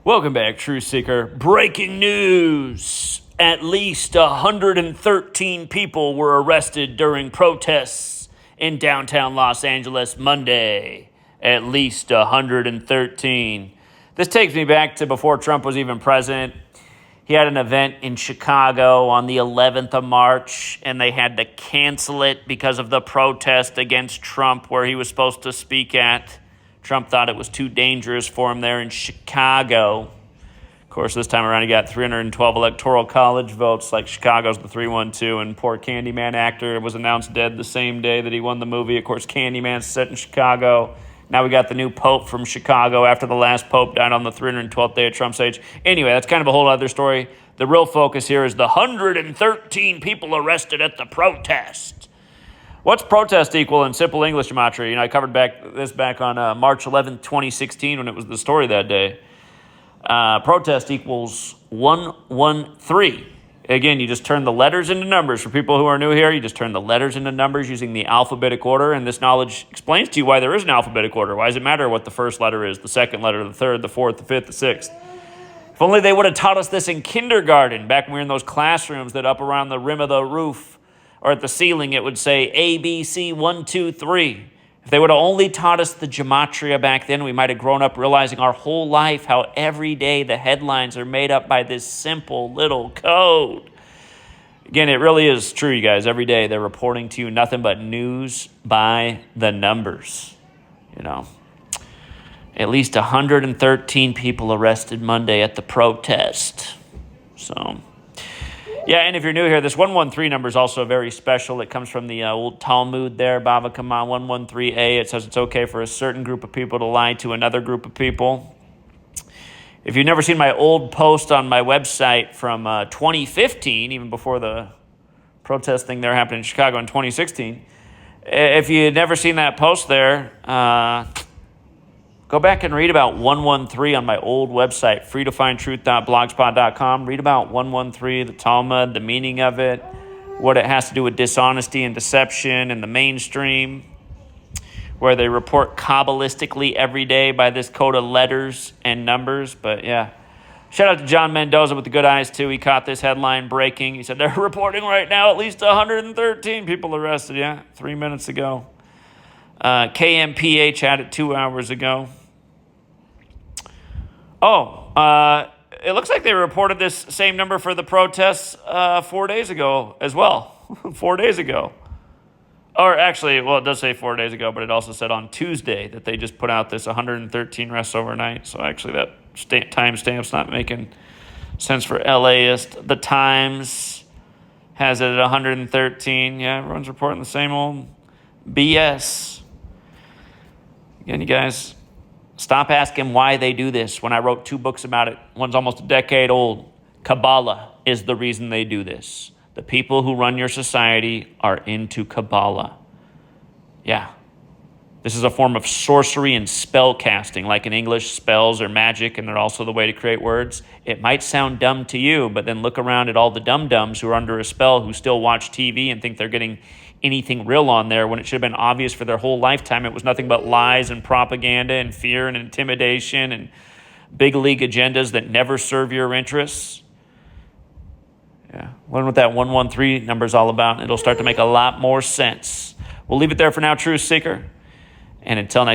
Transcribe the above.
Welcome back, Truth Seeker. Breaking news. At least 113 people were arrested during protests in downtown Los Angeles Monday. At least 113. This takes me back to before Trump was even president. He had an event in Chicago on the 11th of March, and they had to cancel it because of the protest against Trump where he was supposed to speak at. Trump thought it was too dangerous for him there in Chicago. Of course, this time around, he got 312 electoral college votes, like Chicago's the 312, and poor Candyman actor was announced dead the same day that he won the movie. Of course, Candyman's set in Chicago. Now we got the new pope from Chicago after the last pope died on the 312th day of Trump's age. Anyway, that's kind of a whole other story. The real focus here is the 113 people arrested at the protest. What's protest equal in simple English, Gematria? I covered this back on March 11th, 2016, when it was the story that day. Protest equals 113. Again, you just turn the letters into numbers. For people who are new here, you just turn the letters into numbers using the alphabetic order, and this knowledge explains to you why there is an alphabetic order. Why does it matter what the first letter is, the second letter, the third, the fourth, the fifth, the sixth? If only they would have taught us this in kindergarten, back when we were in those classrooms that up around the rim of the roof or at the ceiling, it would say A, B, C, 1, 2, 3. If they would have only taught us the gematria back then, we might have grown up realizing our whole life how every day the headlines are made up by this simple little code. Again, it really is true, you guys. Every day they're reporting to you nothing but news by the numbers. At least 113 people arrested Monday at the protest. Yeah, and if you're new here, this 113 number is also very special. It comes from the old Talmud there, Bava Kama 113a. It says it's okay for a certain group of people to lie to another group of people. If you've never seen my old post on my website from 2015, even before the protest thing there happened in Chicago in 2016, if you've never seen that post there, go back and read about 113 on my old website, freetofindtruth.blogspot.com. Read about 113, the Talmud, the meaning of it, what it has to do with dishonesty and deception and the mainstream, where they report Kabbalistically every day by this code of letters and numbers. But yeah, shout out to John Mendoza with the good eyes, too. He caught this headline breaking. He said, they're reporting right now at least 113 people arrested. Yeah, 3 minutes ago. KMPH had it 2 hours ago. It looks like they reported this same number for the protests 4 days ago as well. 4 days ago. Or actually, well, it does say 4 days ago, but it also said on Tuesday that they just put out this 113 arrests overnight. So actually that timestamp's not making sense for LAist. The Times has it at 113. Yeah, everyone's reporting the same old BS. Again, you guys, stop asking why they do this. When I wrote 2 books about it, one's almost a decade old. Kabbalah is the reason they do this. The people who run your society are into Kabbalah. Yeah. This is a form of sorcery and spell casting, like in English, spells are magic, and they're also the way to create words. It might sound dumb to you, but then look around at all the dum-dums who are under a spell who still watch TV and think they're getting anything real on there when it should have been obvious for their whole lifetime. It was nothing but lies and propaganda and fear and intimidation and big league agendas that never serve your interests. Yeah, learn what that 113 number is all about, and it'll start to make a lot more sense. We'll leave it there for now, Truth Seeker. And until next